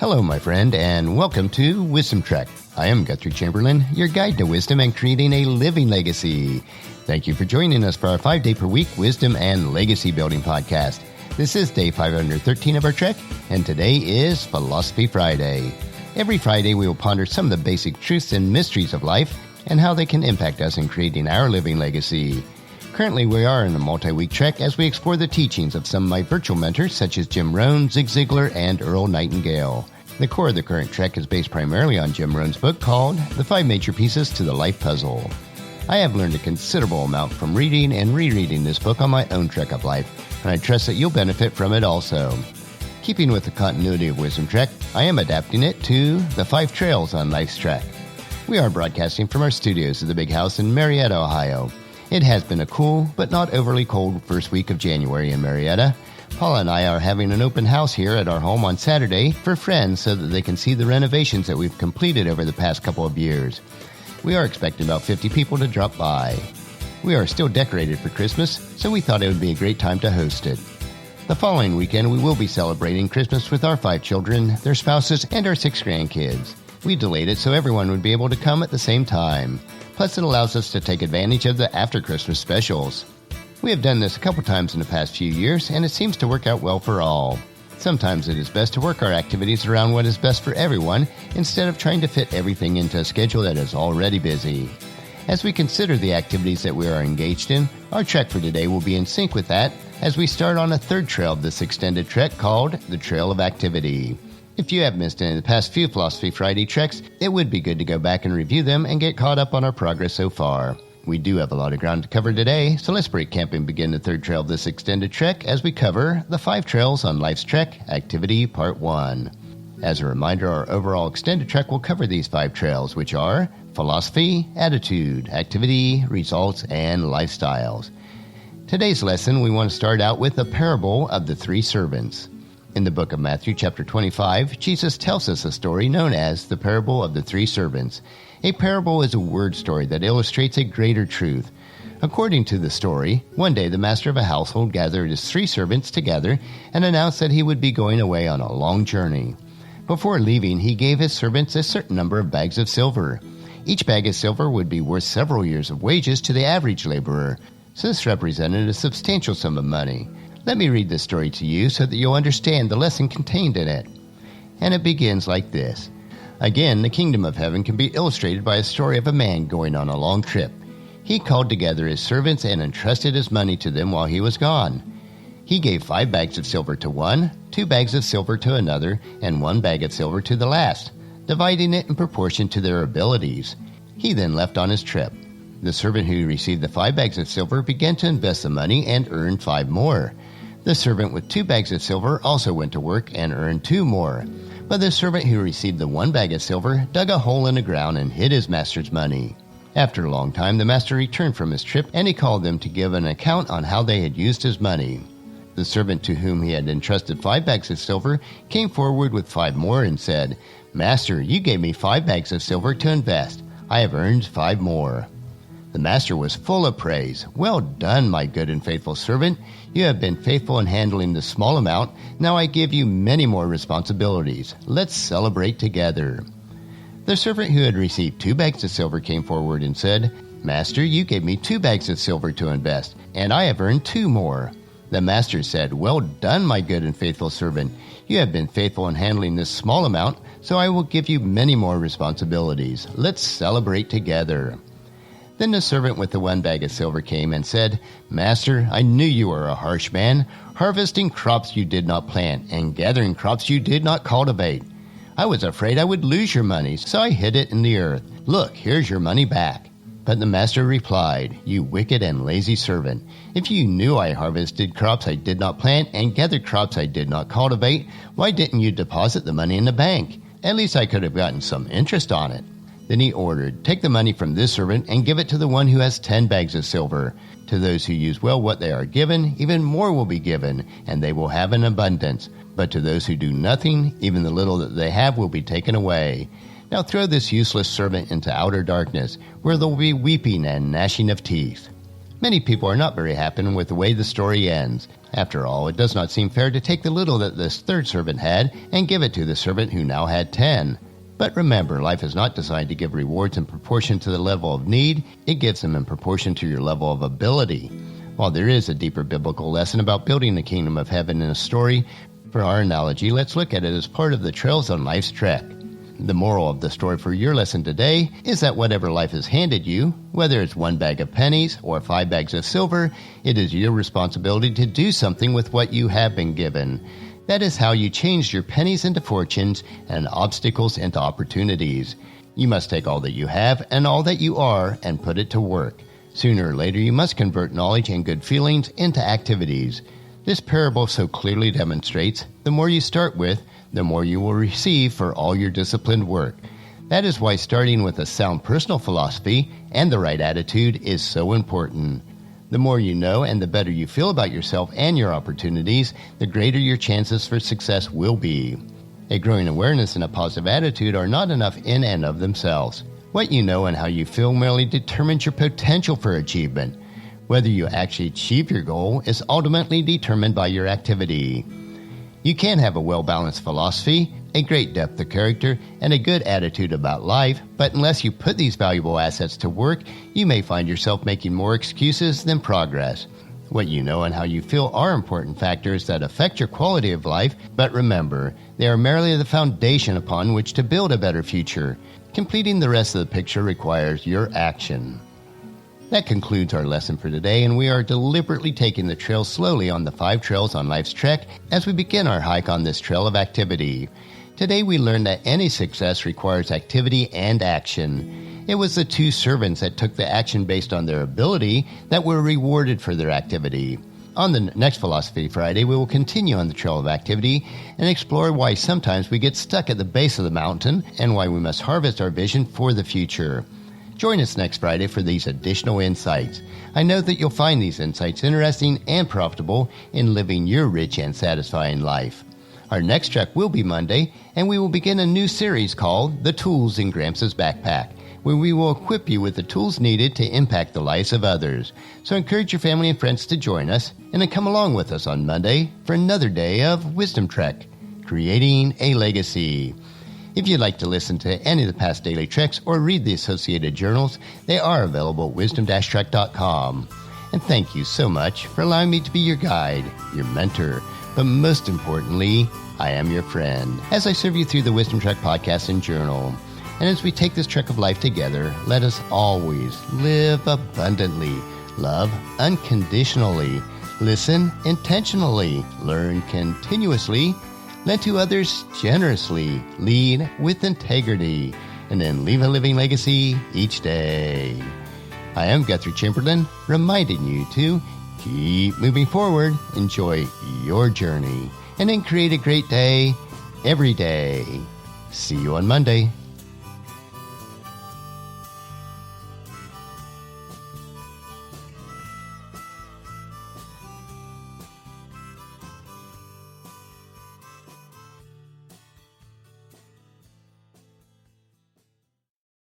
Hello, my friend, and welcome to Wisdom Trek. I am Guthrie Chamberlain, your guide to wisdom and creating a living legacy. Thank you for joining us for our 5-day-per-week Wisdom and Legacy Building podcast. This is day 513 of our trek, and today is Philosophy Friday. Every Friday, we will ponder some of the basic truths and mysteries of life and how they can impact us in creating our living legacy. Currently, we are in a multi-week trek as we explore the teachings of some of my virtual mentors, such as Jim Rohn, Zig Ziglar, and Earl Nightingale. The core of the current trek is based primarily on Jim Rohn's book called The 5 Major Pieces to the Life Puzzle. I have learned a considerable amount from reading and rereading this book on my own trek of life, and I trust that you'll benefit from it also. Keeping with the continuity of Wisdom Trek, I am adapting it to the 5 Trails on Life's Trek. We are broadcasting from our studios at the Big House in Marietta, Ohio. It has been a cool, but not overly cold first week of January in Marietta. Paula and I are having an open house here at our home on Saturday for friends so that they can see the renovations that we've completed over the past couple of years. We are expecting about 50 people to drop by. We are still decorated for Christmas, so we thought it would be a great time to host it. The following weekend, we will be celebrating Christmas with our 5 children, their spouses, and our 6 grandkids. We delayed it so everyone would be able to come at the same time. Plus, it allows us to take advantage of the after-Christmas specials. We have done this a couple times in the past few years, and it seems to work out well for all. Sometimes it is best to work our activities around what is best for everyone, instead of trying to fit everything into a schedule that is already busy. As we consider the activities that we are engaged in, our trek for today will be in sync with that, as we start on a third trail of this extended trek called the Trail of Activity. If you have missed any of the past few Philosophy Friday treks, it would be good to go back and review them and get caught up on our progress so far. We do have a lot of ground to cover today, so let's break camp and begin the third trail of this extended trek as we cover the 5 Trails on Life's Trek, Activity Part 1. As a reminder, our overall extended trek will cover these 5 trails, which are philosophy, attitude, activity, results, and lifestyles. Today's lesson, we want to start out with the parable of the 3 servants. In the book of Matthew, chapter 25, Jesus tells us a story known as the parable of the 3 servants. A parable is a word story that illustrates a greater truth. According to the story, one day the master of a household gathered his 3 servants together and announced that he would be going away on a long journey. Before leaving, he gave his servants a certain number of bags of silver. Each bag of silver would be worth several years of wages to the average laborer, so this represented a substantial sum of money. Let me read this story to you so that you'll understand the lesson contained in it. And it begins like this. Again, the kingdom of heaven can be illustrated by a story of a man going on a long trip. He called together his servants and entrusted his money to them while he was gone. He gave 5 bags of silver to one, 2 bags of silver to another, and 1 bag of silver to the last, dividing it in proportion to their abilities. He then left on his trip. The servant who received the 5 bags of silver began to invest the money and earned 5 more. The servant with 2 bags of silver also went to work and earned 2 more. But the servant who received the 1 bag of silver dug a hole in the ground and hid his master's money. After a long time, the master returned from his trip, and he called them to give an account on how they had used his money. The servant to whom he had entrusted 5 bags of silver came forward with 5 more and said, "Master, you gave me 5 bags of silver to invest. I have earned 5 more." The master was full of praise. "Well done, my good and faithful servant. You have been faithful in handling this small amount. Now I give you many more responsibilities. Let's celebrate together." The servant who had received 2 bags of silver came forward and said, "Master, you gave me 2 bags of silver to invest, and I have earned 2 more." The master said, "Well done, my good and faithful servant. You have been faithful in handling this small amount, so I will give you many more responsibilities. Let's celebrate together." Then the servant with the 1 bag of silver came and said, "Master, I knew you were a harsh man, harvesting crops you did not plant and gathering crops you did not cultivate. I was afraid I would lose your money, so I hid it in the earth. Look, here's your money back." But the master replied, "You wicked and lazy servant. If you knew I harvested crops I did not plant and gathered crops I did not cultivate, why didn't you deposit the money in the bank? At least I could have gotten some interest on it." Then he ordered, "Take the money from this servant and give it to the one who has 10 bags of silver. To those who use well what they are given, even more will be given, and they will have an abundance. But to those who do nothing, even the little that they have will be taken away. Now throw this useless servant into outer darkness, where there will be weeping and gnashing of teeth." Many people are not very happy with the way the story ends. After all, it does not seem fair to take the little that this third servant had and give it to the servant who now had 10. But remember, life is not designed to give rewards in proportion to the level of need. It gives them in proportion to your level of ability. While there is a deeper biblical lesson about building the kingdom of heaven in a story, for our analogy, let's look at it as part of the trails on life's trek. The moral of the story for your lesson today is that whatever life has handed you, whether it's 1 bag of pennies or 5 bags of silver, it is your responsibility to do something with what you have been given. That is how you change your pennies into fortunes and obstacles into opportunities. You must take all that you have and all that you are and put it to work. Sooner or later, you must convert knowledge and good feelings into activities. This parable so clearly demonstrates the more you start with, the more you will receive for all your disciplined work. That is why starting with a sound personal philosophy and the right attitude is so important. The more you know and the better you feel about yourself and your opportunities, the greater your chances for success will be. A growing awareness and a positive attitude are not enough in and of themselves. What you know and how you feel merely determines your potential for achievement. Whether you actually achieve your goal is ultimately determined by your activity. You can have a well-balanced philosophy, a great depth of character, and a good attitude about life, but unless you put these valuable assets to work, you may find yourself making more excuses than progress. What you know and how you feel are important factors that affect your quality of life, but remember, they are merely the foundation upon which to build a better future. Completing the rest of the picture requires your action. That concludes our lesson for today, and we are deliberately taking the trail slowly on the 5 trails on life's trek as we begin our hike on this trail of activity. Today we learned that any success requires activity and action. It was the 2 servants that took the action based on their ability that were rewarded for their activity. On the next Philosophy Friday, we will continue on the trail of activity and explore why sometimes we get stuck at the base of the mountain and why we must harvest our vision for the future. Join us next Friday for these additional insights. I know that you'll find these insights interesting and profitable in living your rich and satisfying life. Our next trek will be Monday, and we will begin a new series called The Tools in Gramps' Backpack, where we will equip you with the tools needed to impact the lives of others. So encourage your family and friends to join us, and then come along with us on Monday for another day of Wisdom Trek, Creating a Legacy. If you'd like to listen to any of the past daily treks or read the associated journals, they are available at wisdom-trek.com. And thank you so much for allowing me to be your guide, your mentor, but most importantly, I am your friend, as I serve you through the Wisdom Trek podcast and journal. And as we take this trek of life together, let us always live abundantly, love unconditionally, listen intentionally, learn continuously, lend to others generously, lead with integrity, and then leave a living legacy each day. I am Guthrie Chamberlain, reminding you to keep moving forward, enjoy your journey, and then create a great day every day. See you on Monday.